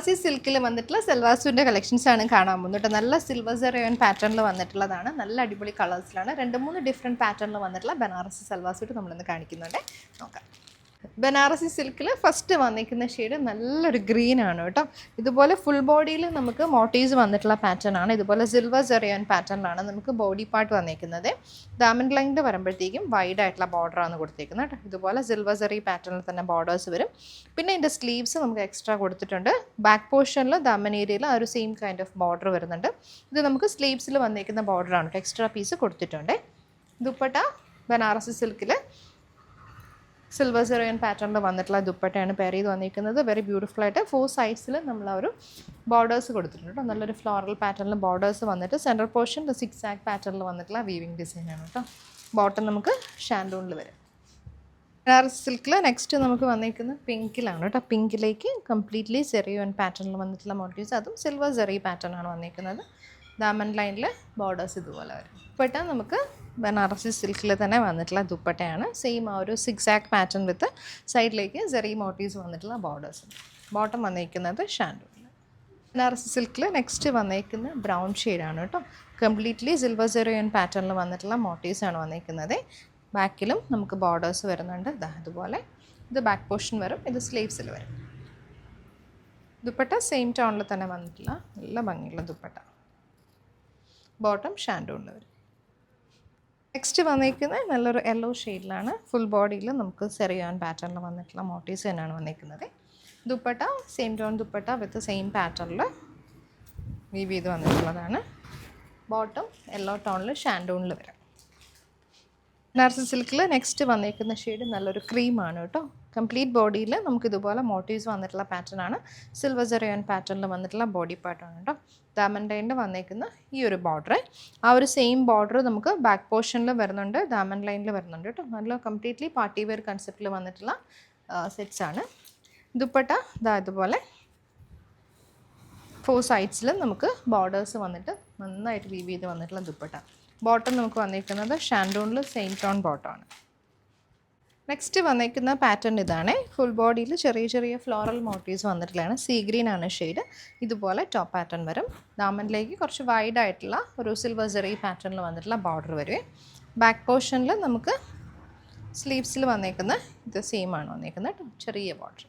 ബനാറസി സിൽക്കിൽ വന്നിട്ടുള്ള സൽവാർ സ്യൂട്ടിൻ്റെ കളക്ഷൻസ് ആണ് കാണാൻ പോകുന്നത്. നല്ല സിൽവർ സെറിയോൺ പാറ്റേണിൽ വന്നിട്ടുള്ളതാണ്. നല്ല അടിപൊളി കളേഴ്സിലാണ് 2-3 ഡിഫറെൻറ്റ് പാറ്റേണിൽ വന്നിട്ടുള്ള ബനാറസി സൽവാർ സ്യൂട്ട് നമ്മളിന്ന് കാണിക്കുന്നുണ്ട്. നോക്കാം. ബനാറസി സിൽക്കിൽ ഫസ്റ്റ് വന്നിരിക്കുന്ന ഷെയ്ഡ് നല്ലൊരു ഗ്രീൻ ആണ് കേട്ടോ. ഇതുപോലെ ഫുൾ ബോഡിയിൽ നമുക്ക് മോട്ടീവ്സ് വന്നിട്ടുള്ള പാറ്റേൺ ആണ്. ഇതുപോലെ സിൽവർ സെറിയോൺ പാറ്റേണിലാണ് നമുക്ക് ബോഡി പാർട്ട് വന്നിരിക്കുന്നത്. ഡയമണ്ട് ലൈനിൽ വരുമ്പോഴത്തേക്കും വൈഡ് ആയിട്ടുള്ള ബോർഡറാണ് കൊടുത്തിരിക്കുന്നത് കേട്ടോ. ഇതുപോലെ സിൽവർ സെറി പാറ്റേണിൽ തന്നെ ബോർഡേഴ്സ് വരും. പിന്നെ ഇതിൻ്റെ സ്ലീവ്സ് നമുക്ക് എക്സ്ട്രാ കൊടുത്തിട്ടുണ്ട്. ബാക്ക് പോർഷനിൽ ദമൻ ഏരിയയിൽ ആ ഒരു സെയിം കൈൻഡ് ഓഫ് ബോർഡർ വരുന്നുണ്ട്. ഇത് നമുക്ക് സ്ലീവ്സിൽ വന്നിരിക്കുന്ന ബോർഡറാണ് കേട്ടോ. എക്സ്ട്രാ പീസ് കൊടുത്തിട്ടുണ്ട്. ദുപ്പട്ട ബനാറസി സിൽക്കിൽ സിൽവർ സെറിയൻ പാറ്റേണിൽ വന്നിട്ടുള്ള ദുപ്പട്ടയാണ് പെയർ ചെയ്ത് വന്നിരിക്കുന്നത്. വെരി ബ്യൂട്ടിഫുൾ ആയിട്ട് 4 സൈഡ്സിൽ നമ്മൾ ആ ഒരു ബോർഡേഴ്സ് കൊടുത്തിട്ടുണ്ട് കേട്ടോ. നല്ലൊരു ഫ്ലോറൽ പാറ്റേണിൽ ബോർഡേഴ്സ് വന്നിട്ട് സെൻട്രൽ പോർഷൻ സിക്സ് ആക്ക് പാറ്റേണിൽ വന്നിട്ടുള്ള വീവിങ് ഡിസൈനാണ് കേട്ടോ. ബോട്ടം നമുക്ക് ഷാൻഡൂണിൽ വരും. ബനാറസി സിൽക്കിൽ നെക്സ്റ്റ് നമുക്ക് വന്നിരിക്കുന്നത് പിങ്കിലാണ് കേട്ടോ. പിങ്കിലേക്ക് കംപ്ലീറ്റ്ലി സെറിയോൺ പാറ്റേണിൽ വന്നിട്ടുള്ള മോട്ടീവ്സ്, അതും സിൽവർ സെറി പാറ്റേൺ ആണ് വന്നിരിക്കുന്നത്. ഡയമണ്ട് ലൈനിൽ ബോർഡേഴ്സ് ഇതുപോലെ വരും. ദുപ്പട്ട നമുക്ക് ബനാറസി സിൽക്കിൽ തന്നെ വന്നിട്ടുള്ള ദുപ്പട്ടയാണ്. സെയിം ആ ഒരു സിക്സാക്ക് പാറ്റേൺ വിത്ത് സൈഡിലേക്ക് സെറി മോട്ടീവ്സ് വന്നിട്ടുള്ള ബോർഡേഴ്സ്. ബോട്ടം വന്നിരിക്കുന്നത് ഷാൻഡൂണിൽ. ബനാറസി സിൽക്കിൽ നെക്സ്റ്റ് വന്നിരിക്കുന്ന ബ്രൗൺ ഷെയ്ഡാണ് കേട്ടോ. കംപ്ലീറ്റ്ലി സിൽവർ സെറിയോൺ പാറ്റേണിൽ വന്നിട്ടുള്ള മോട്ടീവ്സ് ആണ് വന്നിരിക്കുന്നത്. ബാക്കിലും നമുക്ക് ബോർഡേഴ്സ് വരുന്നുണ്ട്. അതുപോലെ ഇത് ബാക്ക് പോർഷൻ വരും, ഇത് സ്ലീവ്സിൽ വരും. ദുപ്പട്ട സെയിം ടോണിൽ തന്നെ വന്നിട്ടില്ല, നല്ല ഭംഗിയുള്ള ദുപ്പട്ട. ബോട്ടം ഷാൻഡൂണിൽ വരും. നെക്സ്റ്റ് വന്നിരിക്കുന്നത് നല്ലൊരു യെല്ലോ ഷെയ്ഡിലാണ്. ഫുൾ ബോഡിയിൽ നമുക്ക് സെറിയോൺ പാറ്റേണിൽ വന്നിട്ടുള്ള മോട്ടീവ്സ് തന്നെയാണ് വന്നിരിക്കുന്നത്. Dupatta same tone dupatta with same പാറ്റേണിൽ വീവ് ചെയ്ത് വന്നിട്ടുള്ളതാണ്. ബോട്ടം യെല്ലോ ടോണിൽ ഷാൻഡൂണിൽ വരും. ബനാറസി സിൽക്കിൽ നെക്സ്റ്റ് വന്നിരിക്കുന്ന ഷെയ്ഡ് നല്ലൊരു ക്രീമാണ് കേട്ടോ. കംപ്ലീറ്റ് ബോഡിയിൽ നമുക്ക് ഇതുപോലെ മോട്ടീവ്സ് വന്നിട്ടുള്ള പാറ്റേൺ ആണ്. സിൽവർ സെറിയോൺ പാറ്റേണിൽ വന്നിട്ടുള്ള ബോഡി പാർട്ടാണ് കേട്ടോ. ഡയമണ്ട് ലൈനിൽ വന്നിരിക്കുന്ന ഈ ഒരു ബോർഡർ, ആ ഒരു സെയിം ബോർഡർ നമുക്ക് ബാക്ക് പോർഷനിൽ വരുന്നുണ്ട്, ഡയമണ്ട് ലൈനിൽ വരുന്നുണ്ട് കേട്ടോ. നല്ല കംപ്ലീറ്റ്ലി പാർട്ടി വെയർ കൺസെപ്റ്റിൽ വന്നിട്ടുള്ള സെറ്റ്സ് ആണ്. ദുപ്പട്ട ഇതുപോലെ 4 സൈഡ്സിലും നമുക്ക് ബോർഡേഴ്സ് വന്നിട്ട് നന്നായിട്ട് വീവ് ചെയ്ത് വന്നിട്ടുള്ള ദുപ്പട്ട. ബോട്ടം നമുക്ക് വന്നിരിക്കുന്നത് ഷാൻഡൂണിൽ സെയിം ടോൺ ബോട്ടമാണ്. നെക്സ്റ്റ് വന്നിരിക്കുന്ന പാറ്റേൺ ഇതാണ്. ഫുൾ ബോഡിയിൽ ചെറിയ ചെറിയ ഫ്ലോറൽ മോട്ടീവ്സ് വന്നിട്ടുള്ളതാണ്. സീ ഗ്രീൻ ആണ് ഷെയ്ഡ്. ഇതുപോലെ ടോപ്പ് പാറ്റേൺ വരും. ഡയമണ്ടിലേക്ക് കുറച്ച് വൈഡ് ആയിട്ടുള്ള ഒരു സിൽവർ സെറി പാറ്റേണിൽ വന്നിട്ടുള്ള ബോർഡർ വരും. ബാക്ക് പോർഷനിൽ നമുക്ക് സ്ലീവ്സിൽ വന്നിരിക്കുന്ന ഇത് സെയിം ആണ് വന്നിരിക്കുന്നത് കേട്ടോ. ചെറിയ ബോർഡർ.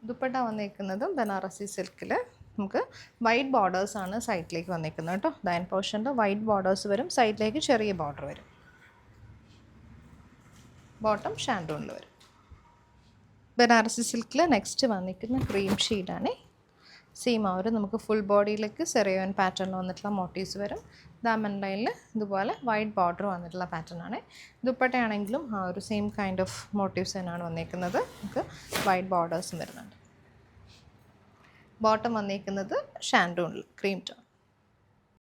ദുപ്പട്ട വന്നിരിക്കുന്നതും ബനാറസി സിൽക്കിൽ നമുക്ക് വൈറ്റ് ബോർഡേഴ്സാണ് സൈഡിലേക്ക് വന്നിരിക്കുന്നത് കേട്ടോ. ദൈൻ പോർഷനിൽ വൈറ്റ് ബോർഡേഴ്സ് വരും, സൈഡിലേക്ക് ചെറിയ ബോർഡർ വരും. ബോട്ടം ഷാൻഡൂണിൽ വരും. ബനാറസി സിൽക്കിൽ നെക്സ്റ്റ് വന്നിരിക്കുന്ന ക്രീം ഷെയ്ഡാണ്. സെയിം ആ ഒരു നമുക്ക് ഫുൾ ബോഡിയിലേക്ക് സെറിയോൺ പാറ്റേണിൽ വന്നിട്ടുള്ള മോട്ടീവ്സ് വരും. ഡയമണ്ട് ലൈനിൽ ഇതുപോലെ വൈറ്റ് ബോർഡർ വന്നിട്ടുള്ള പാറ്റേൺ ആണ്. ദുപ്പട്ടയാണെങ്കിലും ആ ഒരു സെയിം കൈൻഡ് ഓഫ് മോട്ടീവ്സ് തന്നെയാണ് വന്നിരിക്കുന്നത്. നമുക്ക് വൈറ്റ് ബോർഡേഴ്സും വരുന്നുണ്ട്. ബോട്ടം വന്നിരിക്കുന്നത് ഷാൻഡൂണിൽ ക്രീം ടോൺ.